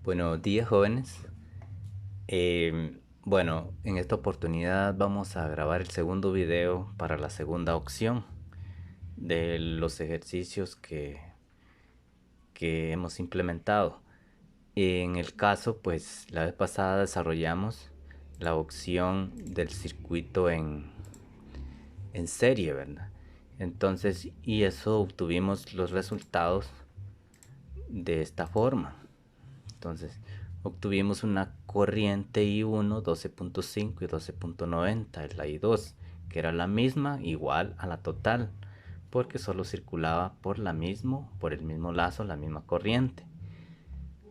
Buenos días, jóvenes. Bueno, en esta oportunidad vamos a grabar el segundo video para la segunda opción de los ejercicios que hemos implementado. En el caso, pues la vez pasada desarrollamos la opción del circuito en serie, ¿verdad? Entonces, y eso obtuvimos los resultados de esta forma. Entonces obtuvimos una corriente I1 12.5 y 12.90, es la I2, que era la misma, igual a la total, porque solo circulaba por el mismo lazo, la misma corriente.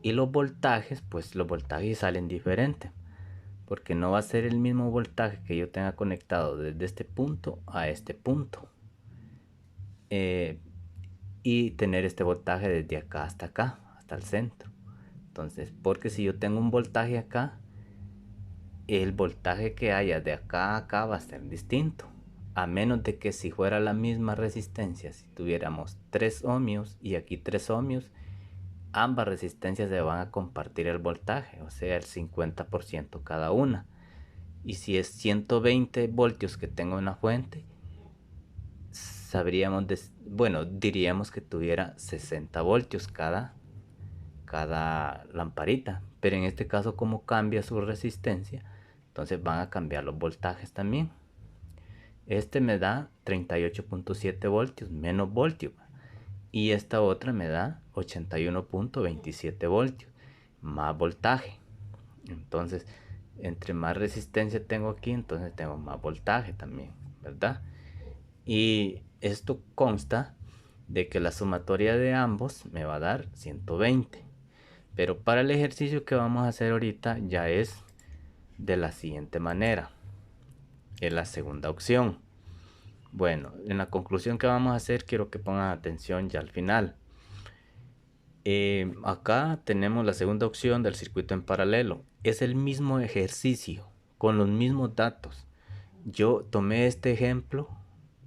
Y los voltajes, pues los voltajes salen diferentes, porque no va a ser el mismo voltaje que yo tenga conectado desde este punto a este punto. Y tener este voltaje desde acá, hasta el centro. Entonces, porque si yo tengo un voltaje acá, el voltaje que haya de acá a acá va a ser distinto. A menos de que si fuera la misma resistencia, si tuviéramos 3 ohmios y aquí 3 ohmios, ambas resistencias se van a compartir el voltaje, o sea, el 50% cada una. Y si es 120 voltios que tengo en la fuente, diríamos que tuviera 60 voltios cada lamparita, pero en este caso, como cambia su resistencia, entonces van a cambiar los voltajes también. Este me da 38.7 voltios menos voltios, y esta otra me da 81.27 voltios más voltaje. Entonces, entre más resistencia tengo aquí, entonces tengo más voltaje también, ¿verdad? Y esto consta de que la sumatoria de ambos me va a dar 120. Pero para el ejercicio que vamos a hacer ahorita ya es de la siguiente manera. Es la segunda opción. Bueno, en la conclusión que vamos a hacer quiero que pongan atención ya al final. Acá tenemos la segunda opción del circuito en paralelo. Es el mismo ejercicio con los mismos datos. Yo tomé este ejemplo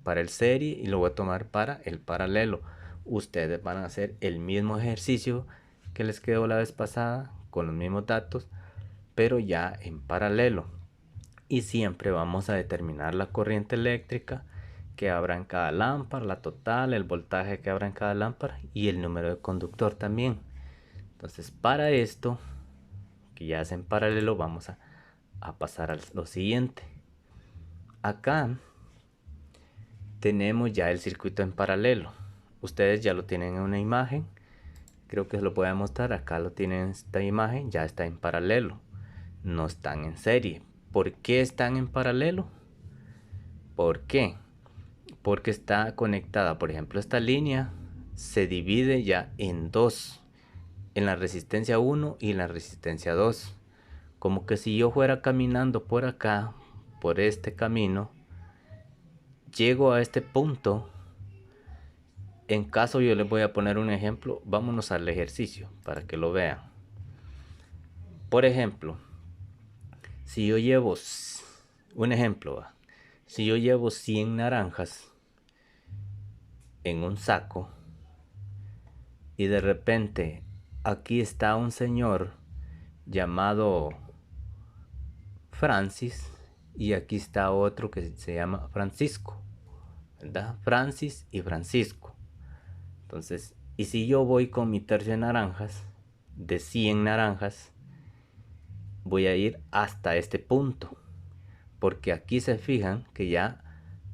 para el serie y lo voy a tomar para el paralelo. Ustedes van a hacer el mismo ejercicio que les quedó la vez pasada con los mismos datos, pero ya en paralelo. Y siempre vamos a determinar la corriente eléctrica que habrá en cada lámpara, la total, el voltaje que habrá en cada lámpara y el número de conductor también. Entonces, para esto, que ya es en paralelo, vamos a pasar a lo siguiente. Acá tenemos ya el circuito en paralelo. Ustedes ya lo tienen en una imagen. Creo que se lo voy a mostrar. Acá lo tienen en esta imagen. Ya está en paralelo. No están en serie. ¿Por qué están en paralelo? ¿Por qué? Porque está conectada. Por ejemplo, esta línea se divide ya en dos. En la resistencia 1 y la resistencia 2. Como que si yo fuera caminando por acá, por este camino, llego a este punto. En caso, yo les voy a poner un ejemplo. Vámonos al ejercicio para que lo vean. Por ejemplo, si yo llevo un ejemplo, si yo llevo 100 naranjas en un saco y de repente aquí está un señor llamado Francis y aquí está otro que se llama Francisco, ¿verdad? Francis y Francisco. Entonces, y si yo voy con mi tercio de naranjas, de 100 naranjas, voy a ir hasta este punto, porque aquí se fijan que ya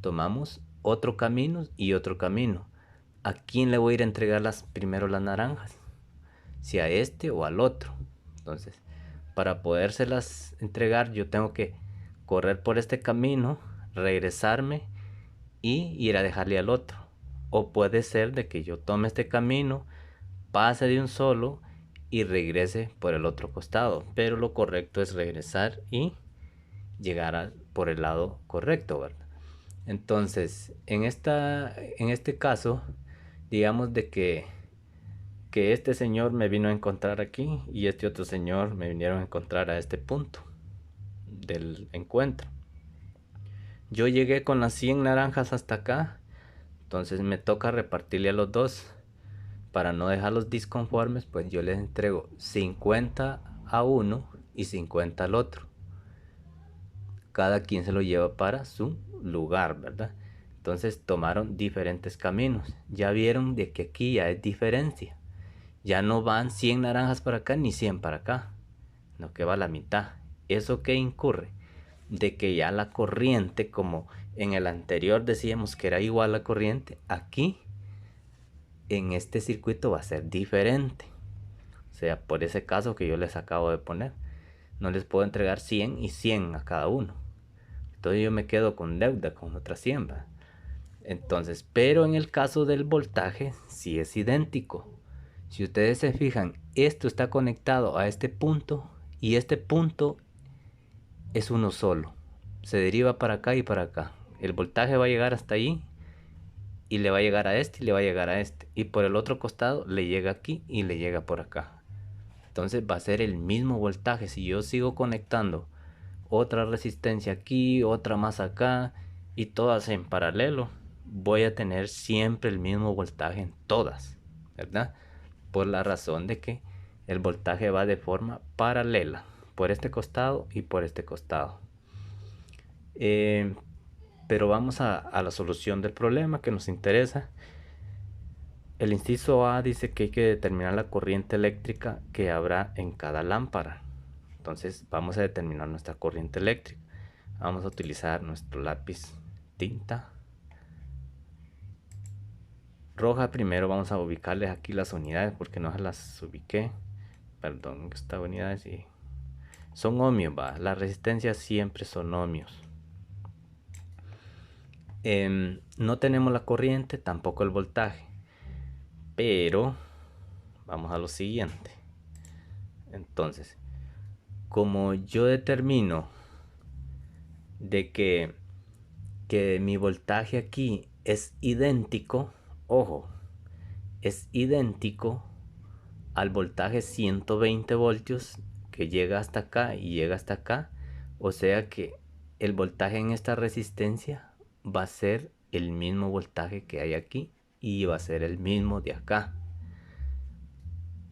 tomamos otro camino y otro camino. ¿A quién le voy a ir a entregar primero las naranjas? Si a este o al otro. Entonces, para podérselas entregar, yo tengo que correr por este camino, regresarme y ir a dejarle al otro. O puede ser de que yo tome este camino, pase de un solo y regrese por el otro costado. Pero lo correcto es regresar y llegar por el lado correcto, ¿verdad? Entonces, en este caso, digamos de que este señor me vino a encontrar aquí y este otro señor me vinieron a encontrar a este punto del encuentro. Yo llegué con las 100 naranjas hasta acá, entonces me toca repartirle a los dos. para no dejarlos disconformes, pues yo les entrego 50 a uno y 50 al otro. Cada quien se lo lleva para su lugar, ¿verdad? Entonces tomaron diferentes caminos. Ya vieron de que aquí ya es diferencia. Ya no van 100 naranjas para acá ni 100 para acá, no, que va a la mitad. ¿Eso qué incurre? De que ya la corriente, como en el anterior decíamos que era igual la corriente, aquí en este circuito va a ser diferente. O sea, por ese caso que yo les acabo de poner, no les puedo entregar 100 y 100 a cada uno. Entonces yo me quedo con deuda con otra 100. ¿Va? Entonces, pero en el caso del voltaje, sí es idéntico. Si ustedes se fijan, esto está conectado a este punto y este punto es uno solo. Se deriva para acá y para acá. El voltaje va a llegar hasta ahí y le va a llegar a este y le va a llegar a este. Y por el otro costado le llega aquí y le llega por acá. Entonces va a ser el mismo voltaje. Si yo sigo conectando otra resistencia aquí, otra más acá y todas en paralelo, voy a tener siempre el mismo voltaje en todas, ¿verdad? Por la razón de que el voltaje va de forma paralela por este costado y por este costado. Pero vamos a la solución del problema que nos interesa. El inciso A dice que hay que determinar la corriente eléctrica que habrá en cada lámpara. Entonces vamos a determinar nuestra corriente eléctrica. Vamos a utilizar nuestro lápiz tinta roja. Primero vamos a ubicarles aquí las unidades porque no se las ubiqué. Perdón, estas unidades y son ohmios, va. Las resistencias siempre son ohmios. No tenemos la corriente, tampoco el voltaje, pero vamos a lo siguiente. Entonces, como yo determino de que mi voltaje aquí es idéntico, ojo, es idéntico al voltaje 120 voltios que llega hasta acá y llega hasta acá, o sea que el voltaje en esta resistencia va a ser el mismo voltaje que hay aquí y va a ser el mismo de acá.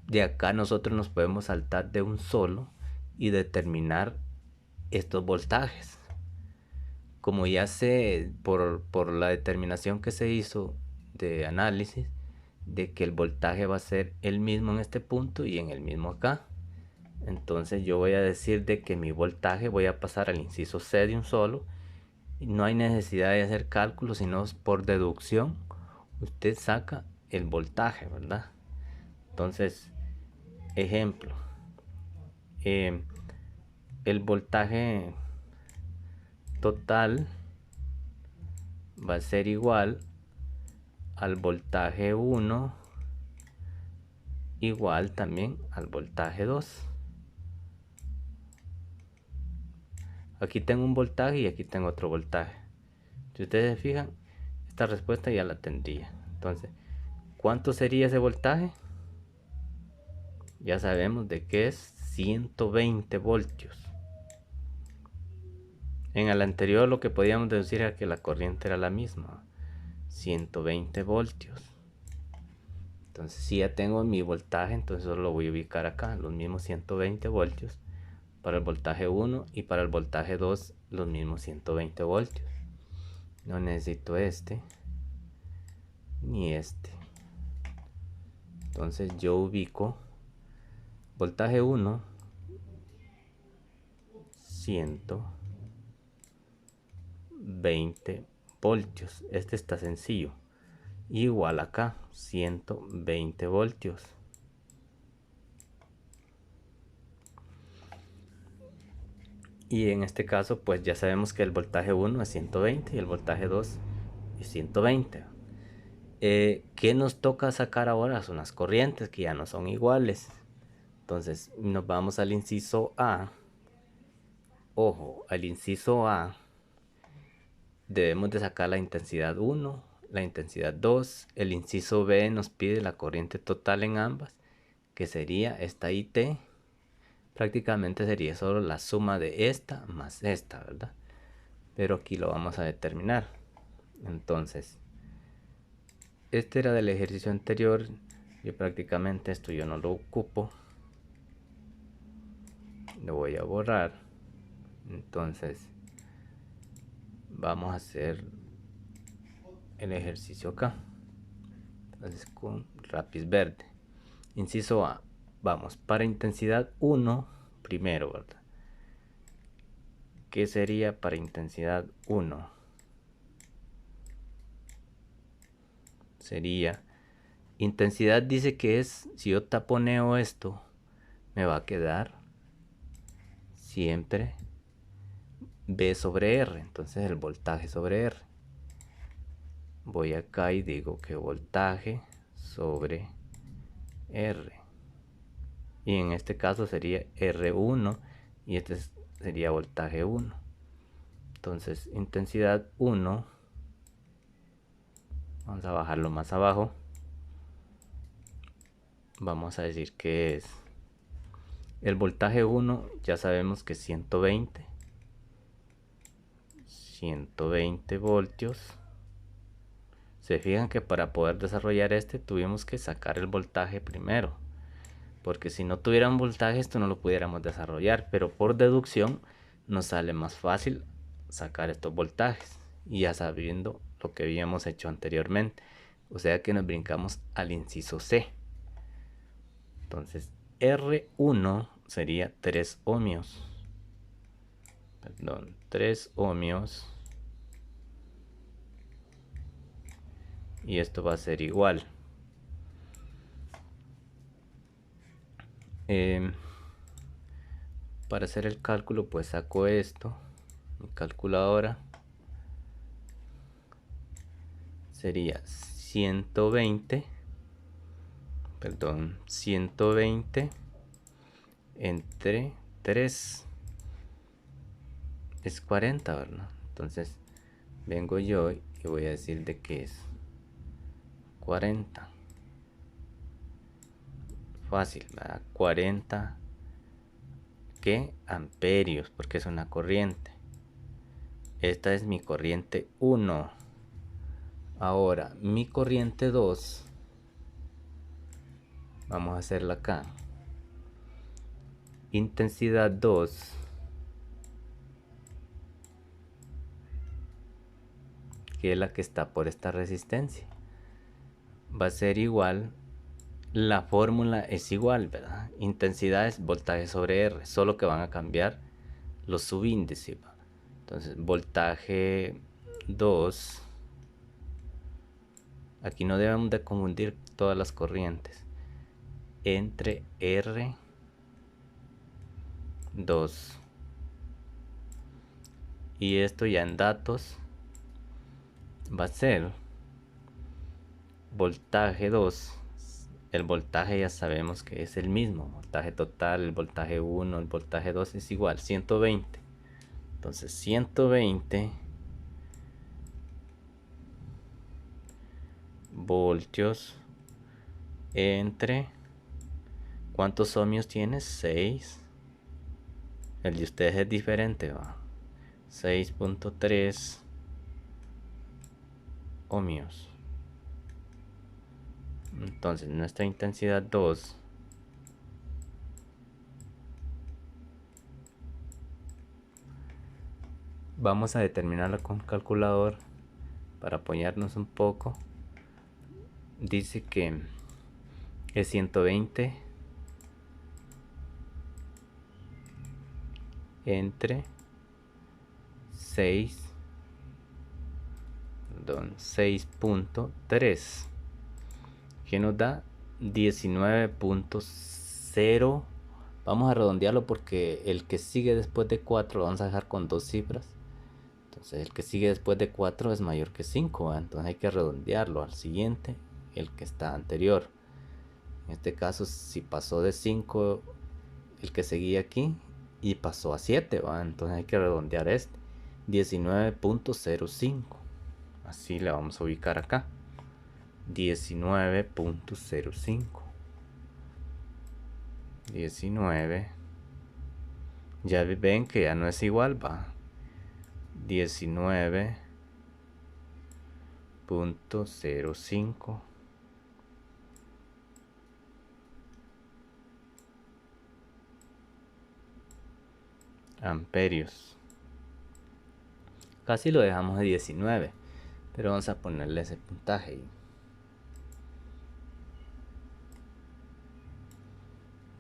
De acá nosotros nos podemos saltar de un solo y determinar estos voltajes. Como ya sé por la determinación que se hizo de análisis, de que el voltaje va a ser el mismo en este punto y en el mismo acá, entonces yo voy a decir de que mi voltaje voy a pasar al inciso C de un solo. No hay necesidad de hacer cálculos, sino por deducción usted saca el voltaje, ¿verdad? Entonces, ejemplo, el voltaje total va a ser igual al voltaje 1 igual también al voltaje 2. Aquí tengo un voltaje y aquí tengo otro voltaje. Si ustedes se fijan, esta respuesta ya la tendría. Entonces, ¿cuánto sería ese voltaje? Ya sabemos de que es 120 voltios. En el anterior lo que podíamos deducir era que la corriente era la misma, 120 voltios. Entonces si ya tengo mi voltaje, entonces solo lo voy a ubicar acá, los mismos 120 voltios para el voltaje 1 y para el voltaje 2 los mismos 120 voltios. No necesito este ni este. Entonces yo ubico voltaje 1 120 voltios. Este está sencillo. Igual acá 120 voltios. Y en este caso pues ya sabemos que el voltaje 1 es 120 y el voltaje 2 es 120. ¿Qué nos toca sacar ahora? Son las corrientes que ya no son iguales. Entonces nos vamos al inciso A. Ojo, al inciso A debemos de sacar la intensidad 1, la intensidad 2. El inciso B nos pide la corriente total en ambas, que sería esta IT. Prácticamente sería solo la suma de esta más esta, ¿verdad? Pero aquí lo vamos a determinar. Entonces, este era del ejercicio anterior. Yo prácticamente esto yo no lo ocupo, lo voy a borrar. Entonces vamos a hacer el ejercicio acá. Entonces con lápiz verde, inciso A, vamos para intensidad 1 primero, ¿verdad? ¿Qué sería para intensidad 1? Sería intensidad, dice que es, si yo taponeo esto, me va a quedar siempre V sobre R, entonces el voltaje sobre R. Voy acá y digo que voltaje sobre R, y en este caso sería R1 y este sería voltaje 1. Entonces intensidad 1, vamos a bajarlo más abajo, vamos a decir que es el voltaje 1, ya sabemos que es 120 voltios. Se fijan que para poder desarrollar este tuvimos que sacar el voltaje primero, porque si no tuvieran voltaje esto no lo pudiéramos desarrollar, pero por deducción nos sale más fácil sacar estos voltajes, y ya sabiendo lo que habíamos hecho anteriormente, o sea que nos brincamos al inciso C. Entonces R1 sería 3 ohmios, perdón, 3 ohmios, y esto va a ser igual. Para hacer el cálculo pues saco esto, mi calculadora, sería 120 entre 3 es 40, ¿verdad? Entonces vengo yo y voy a decir de que es 40. Fácil, ¿verdad? 40 ¿qué? Amperios, porque es una corriente. Esta es mi corriente 1. Ahora mi corriente 2, vamos a hacerla acá. Intensidad 2, que es la que está por esta resistencia, va a ser igual, la fórmula es igual, ¿verdad? Intensidad es voltaje sobre R, solo que van a cambiar los subíndices, ¿verdad? Entonces voltaje 2, aquí no debemos de confundir todas las corrientes, entre R2, y esto ya en datos va a ser voltaje 2. El voltaje ya sabemos que es el mismo, voltaje total, el voltaje 1, el voltaje 2 es igual, 120. Entonces 120 voltios entre, ¿cuántos ohmios tienes? 6. El de ustedes es diferente, ¿va? 6.3 ohmios. Entonces nuestra intensidad 2 vamos a determinarla con calculador para apoyarnos un poco. Dice que es 120 entre 6.3, que nos da 19.0. Vamos a redondearlo porque el que sigue después de 4 lo vamos a dejar con dos cifras. Entonces el que sigue después de 4 es mayor que 5, ¿eh? Entonces hay que redondearlo al siguiente, el que está anterior. En este caso, si pasó de 5 el que seguía aquí y pasó a 7, ¿va? Entonces hay que redondear este, 19.05. Así le vamos a ubicar acá, 19.05. 19, ya ven que ya no es igual, va, 19.05 amperios. Casi lo dejamos de 19, pero vamos a ponerle ese puntaje.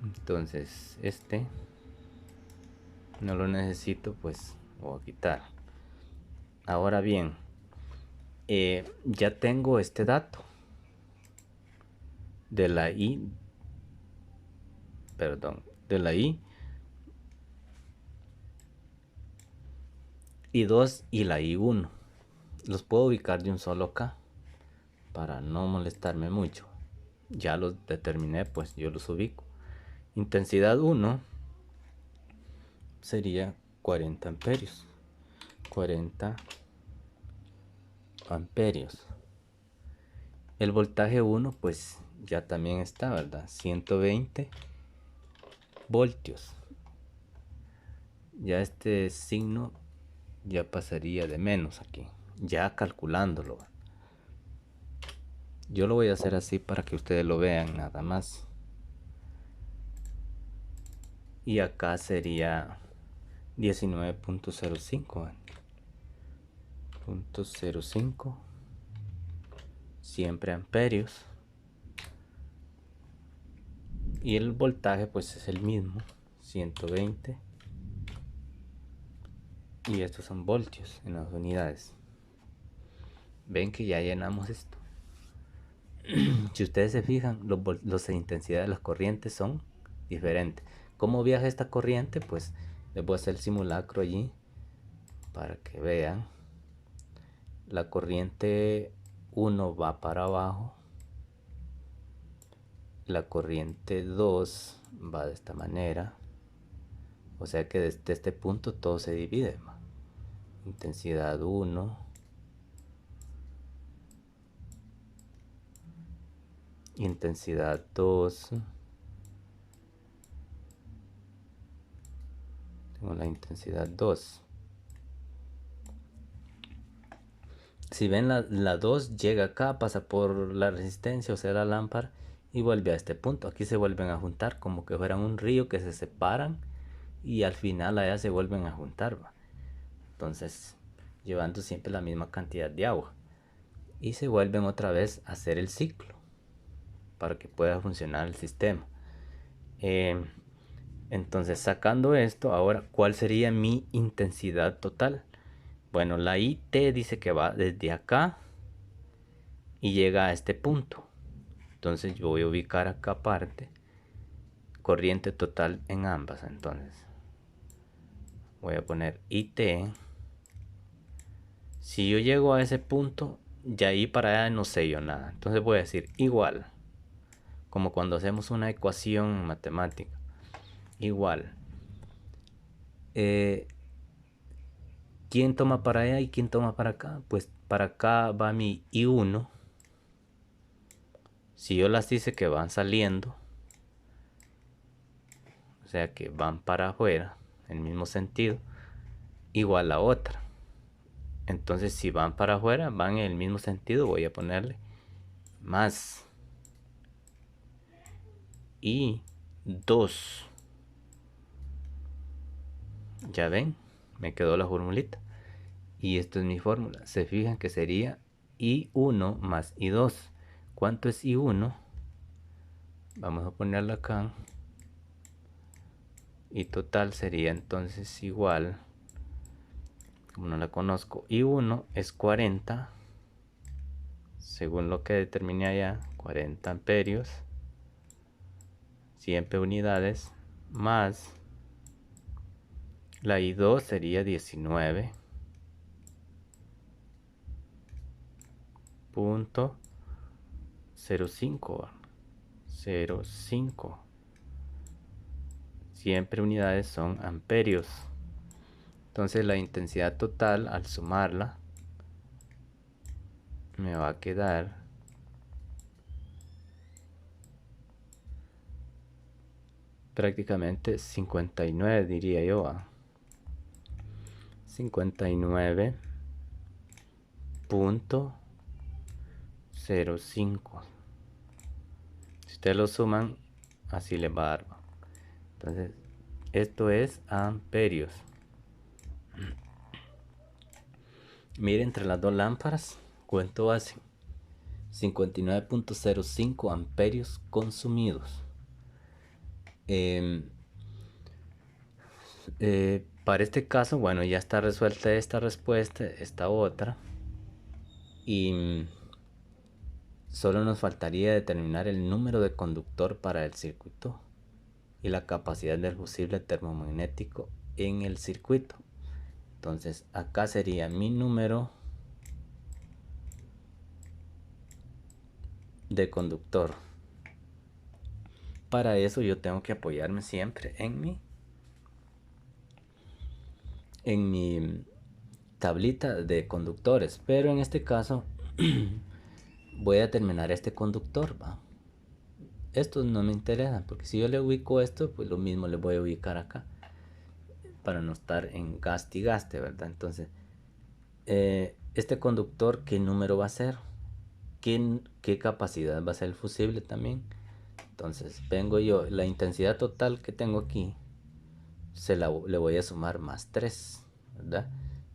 Entonces este no lo necesito, pues lo voy a quitar. Ahora bien, ya tengo este dato de la I, de la I2 y la I1. Los puedo ubicar de un solo acá para no molestarme mucho. Ya los determiné, pues yo los ubico. Intensidad 1 sería 40 amperios. 40 amperios. El voltaje 1 pues ya también está, ¿verdad? 120 voltios. Ya este signo ya pasaría de menos aquí, ya calculándolo. Yo lo voy a hacer así para que ustedes lo vean nada más. Y acá sería 19.05 .05 siempre amperios, y el voltaje pues es el mismo, 120, y estos son voltios en las unidades. Ven que ya llenamos esto. Si ustedes se fijan, las intensidades de las corrientes son diferentes. ¿Cómo viaja esta corriente? Pues les voy a hacer el simulacro allí para que vean. La corriente 1 va para abajo, la corriente 2 va de esta manera, o sea que desde este punto todo se divide. Intensidad 1, intensidad 2, tengo la intensidad 2. Si ven, la 2 llega acá, pasa por la resistencia, o sea la lámpara, y vuelve a este punto. Aquí se vuelven a juntar como que fueran un río que se separan y al final allá se vuelven a juntar, ¿va? Entonces llevando siempre la misma cantidad de agua, y se vuelven otra vez a hacer el ciclo para que pueda funcionar el sistema. Entonces, sacando esto, ahora ¿cuál sería mi intensidad total? Bueno, la IT dice que va desde acá y llega a este punto. Entonces yo voy a ubicar acá aparte corriente total en ambas. Entonces voy a poner IT. Si yo llego a ese punto, ya ahí para allá no sé yo nada. Entonces voy a decir igual, como cuando hacemos una ecuación matemática. Igual. ¿Quién toma para allá y quién toma para acá? Pues para acá va mi I1. Si yo las dice que van saliendo, o sea que van para afuera, en el mismo sentido, igual la otra. Entonces si van para afuera, van en el mismo sentido, voy a ponerle más I2. Ya ven, me quedó la formulita. Y esto es mi fórmula. Se fijan que sería I1 más I2. ¿Cuánto es I1? Vamos a ponerlo acá. Y total sería entonces igual, como no la conozco, I1 es 40, según lo que determiné allá, 40 amperios, siempre unidades, más la I2 sería 19.05 siempre unidades son amperios. Entonces la intensidad total al sumarla me va a quedar prácticamente 59, diría yo. 59.05. Si ustedes lo suman, así les va a dar. Entonces, esto es amperios. Mire, entre las dos lámparas, ¿cuánto hace? 59.05 amperios consumidos. Para este caso, bueno, ya está resuelta esta respuesta, esta otra. Y solo nos faltaría determinar el número de conductor para el circuito y la capacidad del fusible termomagnético en el circuito. Entonces acá sería mi número de conductor. Para eso yo tengo que apoyarme siempre en mi tablita de conductores, pero en este caso voy a determinar este conductor, ¿va? Estos no me interesan, porque si yo le ubico esto, pues lo mismo le voy a ubicar acá para no estar en gaste y gaste, ¿verdad? Entonces este conductor, ¿qué número va a ser? ¿Qué capacidad va a ser el fusible también? Entonces vengo yo, la intensidad total que tengo aquí le voy a sumar más 3, ¿verdad?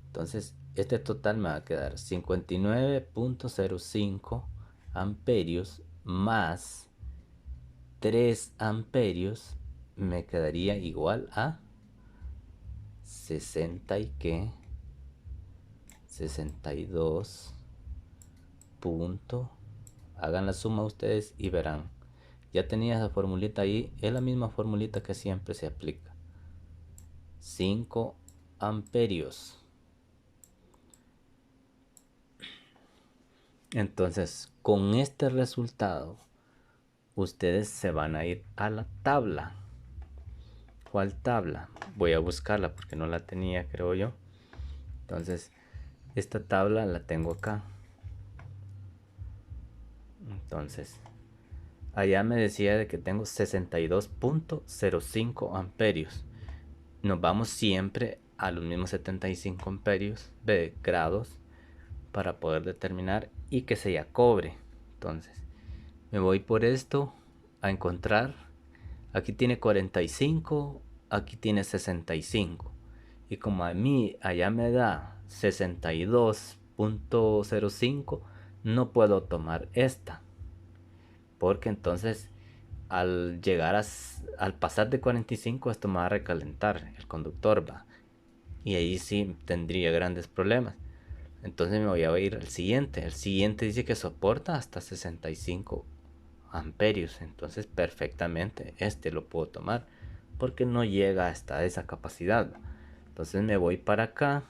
Entonces este total me va a quedar 59.05 amperios más 3 amperios, me quedaría igual a 60 y que 62 punto, hagan la suma ustedes y verán. Ya tenía esa formulita ahí, es la misma formulita que siempre se aplica. 5 amperios. Entonces, con este resultado, ustedes se van a ir a la tabla. ¿Cuál tabla? Voy a buscarla porque no la tenía, creo yo. Entonces, esta tabla la tengo acá. Entonces, allá me decía de que tengo 62.05 amperios. Nos vamos siempre a los mismos 75 amperios de grados para poder determinar y que sea cobre. Entonces me voy por esto a encontrar. Aquí tiene 45, aquí tiene 65, y como a mí allá me da 62.05, no puedo tomar esta, porque entonces al pasar de 45, esto me va a recalentar el conductor, va, y ahí sí tendría grandes problemas. Entonces me voy a ir al siguiente. El siguiente dice que soporta hasta 65 amperios. Entonces perfectamente este lo puedo tomar, porque no llega hasta esa capacidad. Entonces me voy para acá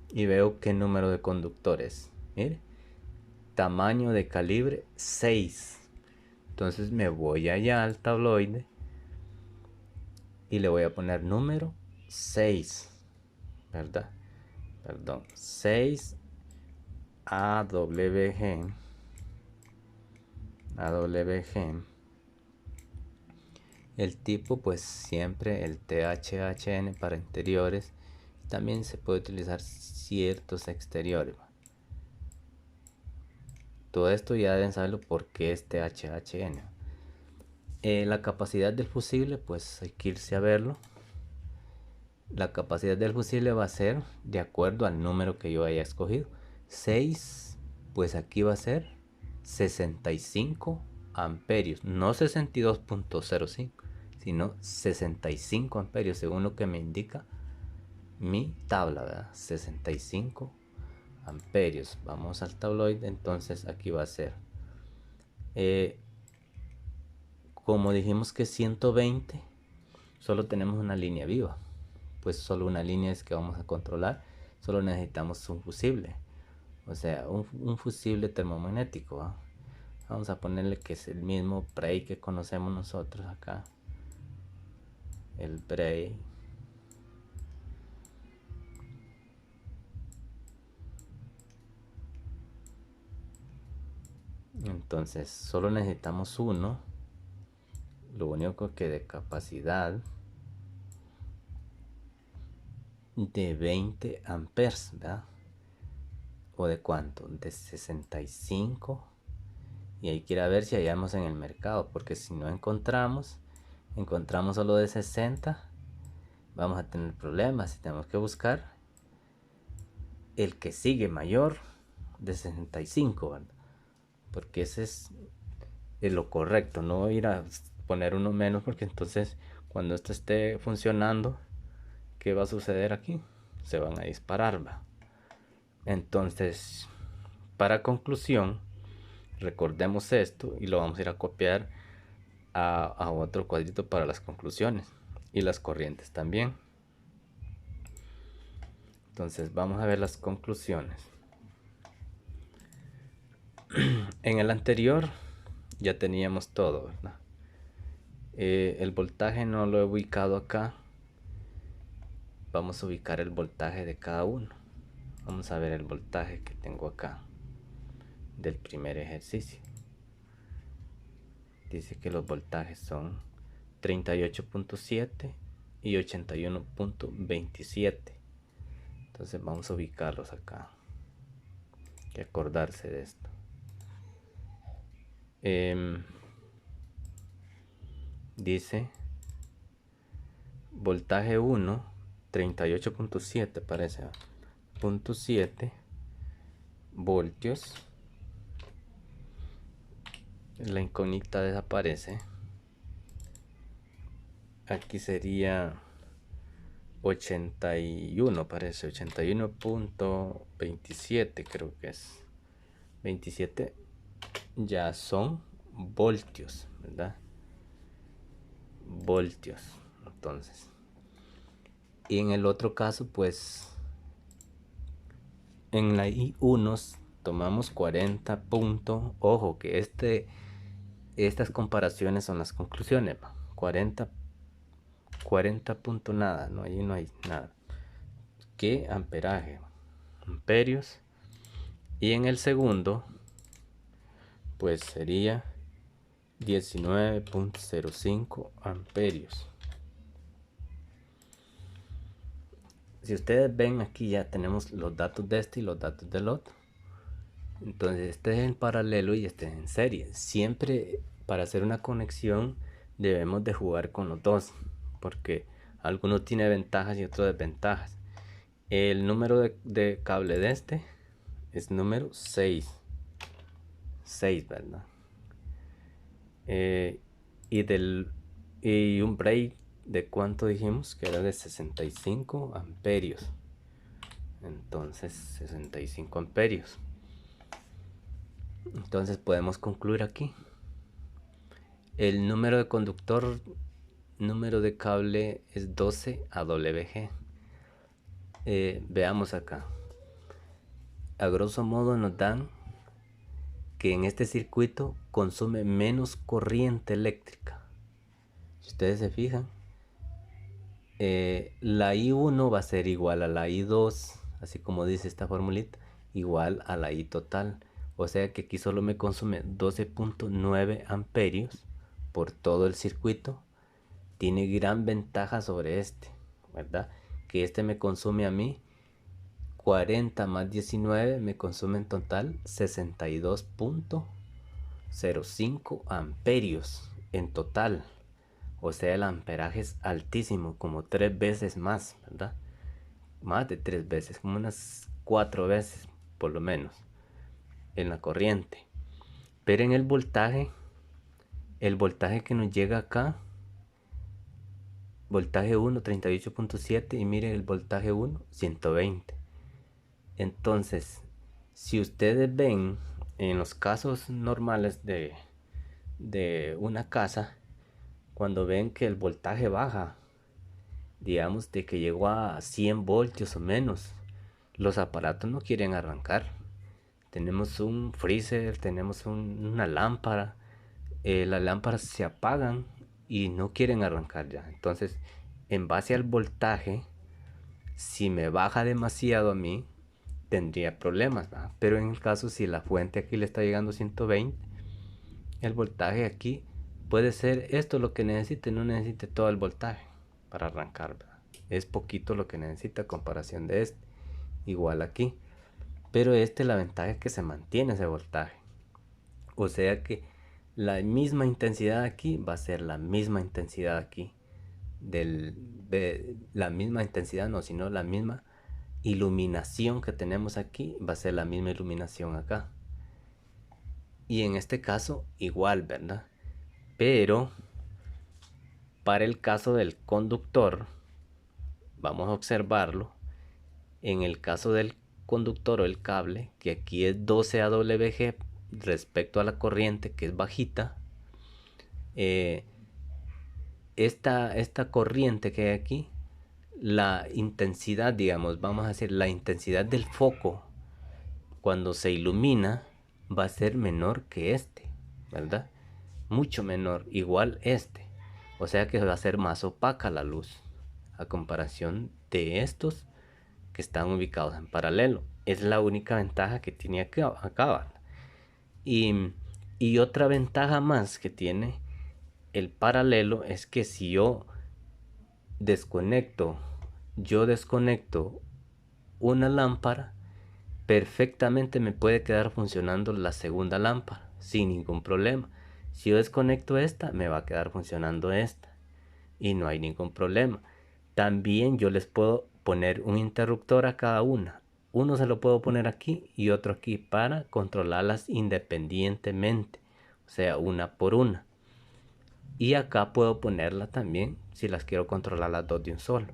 y veo qué número de conductores. Mire, tamaño de calibre 6. Entonces me voy allá al tabloide y le voy a poner número 6, ¿verdad? Perdón, 6 AWG. El tipo, pues siempre el THHN para interiores. También se puede utilizar ciertos exteriores. Todo esto ya deben saberlo porque es THHN. La capacidad del fusible, pues hay que irse a verlo. La capacidad del fusible va a ser de acuerdo al número que yo haya escogido. 6, pues aquí va a ser 65 amperios, no 62.05, sino 65 amperios, según lo que me indica mi tabla, ¿verdad? 65 amperios. Vamos al tabloide, entonces aquí va a ser, como dijimos que 120, solo tenemos una línea viva, pues solo una línea es que vamos a controlar, solo necesitamos un fusible, o sea, un fusible termomagnético, ¿va? Vamos a ponerle que es el mismo Bray que conocemos nosotros acá, el Bray. Entonces solo necesitamos uno, lo único que de capacidad de 20 amperes, ¿verdad? ¿O de cuánto? De 65. Y hay que ir a ver si hallamos en el mercado, porque si no encontramos solo de 60, vamos a tener problemas. Y tenemos que buscar el que sigue mayor de 65, ¿verdad? Porque ese es lo correcto, no ir a poner uno menos, porque entonces cuando esto esté funcionando, ¿qué va a suceder aquí? Se van a disparar, ¿va? Entonces, para conclusión, recordemos esto y lo vamos a ir a copiar a otro cuadrito para las conclusiones y las corrientes también. Entonces vamos a ver las conclusiones. En el anterior ya teníamos todo, ¿verdad? El voltaje no lo he ubicado acá. Vamos a ubicar el voltaje de cada uno. Vamos a ver el voltaje que tengo acá del primer ejercicio. Dice que los voltajes son 38.7 y 81.27. Entonces vamos a ubicarlos acá. Hay que acordarse de esto. Dice voltaje 1, 38.7 parece, 0.7 voltios. La incógnita desaparece. Aquí sería 81, parece 81.27, creo que es 27, ya son voltios, ¿verdad? Voltios. Entonces, y en el otro caso, pues en la I1 tomamos 40 puntos. Ojo que estas comparaciones son las conclusiones. 40 punto nada, no, ahí no hay nada. ¿Qué amperaje? Amperios. Y en el segundo, pues sería 19.05 amperios. Si ustedes ven aquí ya tenemos los datos de este y los datos del otro. Entonces este es en paralelo y este es en serie. Siempre para hacer una conexión debemos de jugar con los dos, porque alguno tiene ventajas y otro desventajas. El número de cable de este es número 6, ¿verdad? Y un break de cuánto dijimos que era de 65 amperios. Entonces 65 amperios. Entonces podemos concluir aquí. El número de conductor, número de cable es 12 AWG. Veamos acá. A grosso modo nos dan que en este circuito consume menos corriente eléctrica. Si ustedes se fijan, la I1 va a ser igual a la I2, así como dice esta formulita, igual a la I total. O sea que aquí solo me consume 12.9 amperios por todo el circuito. Tiene gran ventaja sobre este, ¿verdad? Que este me consume a mí 40 más 19, me consume en total 62.05 amperios en total. O sea, el amperaje es altísimo, como 3 veces más, ¿verdad? Más de 3 veces, como unas 4 veces por lo menos en la corriente. Pero en el voltaje que nos llega acá, voltaje 1, 38.7, y miren el voltaje 1, 120. Entonces, si ustedes ven en los casos normales de una casa, cuando ven que el voltaje baja, digamos de que llegó a 100 voltios o menos, los aparatos no quieren arrancar. Tenemos un freezer, tenemos una lámpara, las lámparas se apagan y no quieren arrancar ya. Entonces, en base al voltaje, si me baja demasiado a mí, tendría problemas, ¿verdad? Pero en el caso si la fuente aquí le está llegando a 120, el voltaje aquí puede ser esto lo que necesite, no necesite todo el voltaje para arrancar, ¿verdad? Es poquito lo que necesita a comparación de este. Igual aquí, pero la ventaja es que se mantiene ese voltaje, o sea que la misma intensidad aquí va a ser la misma intensidad aquí, la misma intensidad no, sino la misma iluminación que tenemos aquí va a ser la misma iluminación acá. Y en este caso igual, ¿verdad? Pero para el caso del conductor, vamos a observarlo. En el caso del conductor o el cable, que aquí es 12 AWG respecto a la corriente que es bajita, esta corriente que hay aquí, la intensidad, digamos, vamos a decir, la intensidad del foco cuando se ilumina va a ser menor que este, ¿verdad? Mucho menor, igual este. O sea que va a ser más opaca la luz a comparación de estos que están ubicados en paralelo. Es la única ventaja que tiene acá. Y otra ventaja más que tiene el paralelo es que si yo desconecto una lámpara, perfectamente me puede quedar funcionando la segunda lámpara sin ningún problema. Si yo desconecto esta, me va a quedar funcionando esta y no hay ningún problema. También yo les puedo poner un interruptor a cada una. Uno se lo puedo poner aquí y otro aquí para controlarlas independientemente, o sea, una por una. Y acá puedo ponerla también si las quiero controlar las dos de un solo.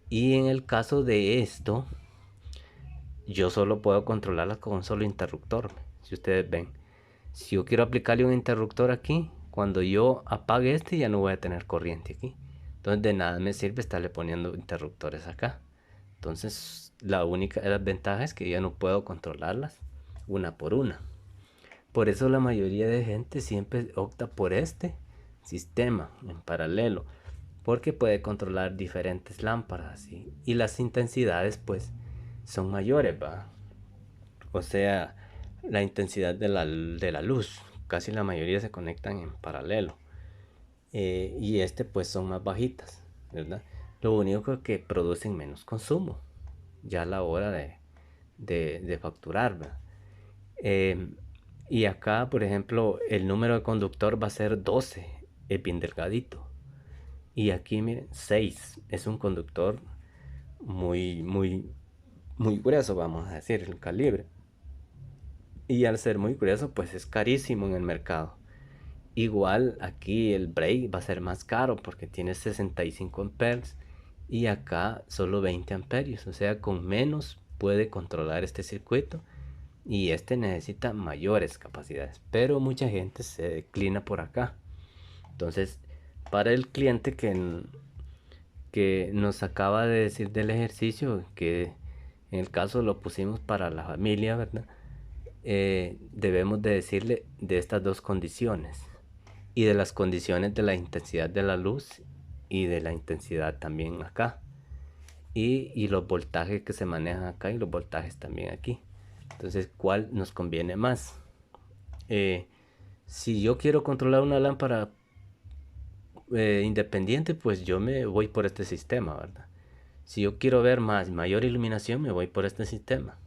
Y en el caso de esto, yo solo puedo controlarlas con un solo interruptor. Si ustedes ven, si yo quiero aplicarle un interruptor aquí, cuando yo apague este ya no voy a tener corriente aquí. Entonces de nada me sirve estarle poniendo interruptores acá. Entonces la única de las ventajas es que ya no puedo controlarlas una por una. Por eso la mayoría de gente siempre opta por este sistema en paralelo, porque puede controlar diferentes lámparas, ¿sí? Y las intensidades pues son mayores, ¿va? O sea, la intensidad de la luz, casi la mayoría se conectan en paralelo. Y este pues son más bajitas, ¿verdad? Lo único que producen menos consumo ya a la hora de facturar, ¿verdad? Y acá, por ejemplo, el número de conductor va a ser 12, es bien delgadito. Y aquí, miren, 6 es un conductor muy grueso, vamos a decir, el calibre. Y al ser muy grueso, pues es carísimo en el mercado. Igual aquí el break va a ser más caro porque tiene 65 amperes y acá solo 20 amperios. O sea, con menos puede controlar este circuito y este necesita mayores capacidades. Pero mucha gente se declina por acá. Entonces, para el cliente que nos acaba de decir del ejercicio, que en el caso lo pusimos para la familia, ¿verdad? Debemos de decirle de estas dos condiciones y de las condiciones de la intensidad de la luz y de la intensidad también acá y los voltajes que se manejan acá y los voltajes también aquí. Entonces, ¿cuál nos conviene más? Si yo quiero controlar una lámpara independiente, pues yo me voy por este sistema, ¿verdad? Si yo quiero ver mayor iluminación, me voy por este sistema.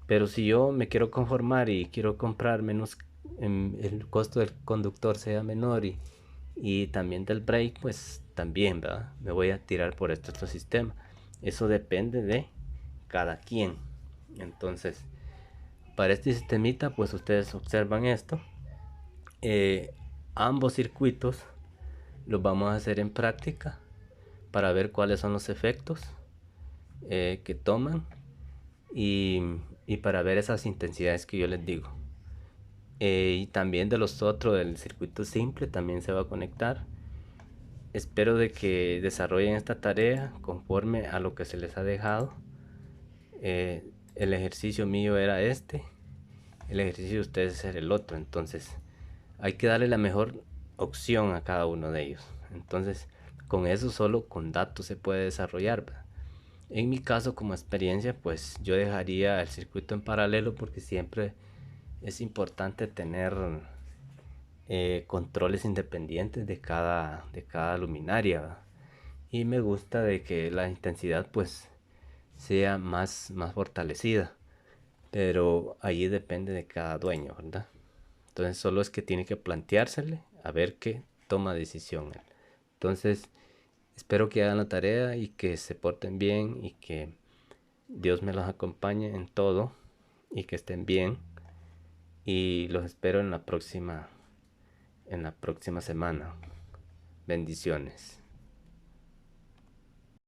Pero si yo me quiero conformar y quiero comprar menos, el costo del conductor sea menor y también del brake, pues también, ¿verdad? Me voy a tirar por este otro sistema. Eso depende de cada quien. Entonces, para este sistemita, pues ustedes observan esto. Ambos circuitos los vamos a hacer en práctica para ver cuáles son los efectos que toman y para ver esas intensidades que yo les digo. Y también de los otros del circuito simple también se va a conectar. Espero de que desarrollen esta tarea conforme a lo que se les ha dejado. El ejercicio mío era este, el ejercicio de ustedes era el otro, entonces hay que darle la mejor opción a cada uno de ellos. Entonces con eso solo con datos se puede desarrollar, ¿verdad? En mi caso, como experiencia, pues yo dejaría el circuito en paralelo porque siempre es importante tener controles independientes de cada luminaria, ¿verdad? Y me gusta de que la intensidad pues sea más fortalecida, pero ahí depende de cada dueño, ¿verdad? Entonces solo es que tiene que planteársele a ver qué toma decisión él. Entonces espero que hagan la tarea y que se porten bien y que Dios me los acompañe en todo y que estén bien. Y los espero en la próxima semana. Bendiciones.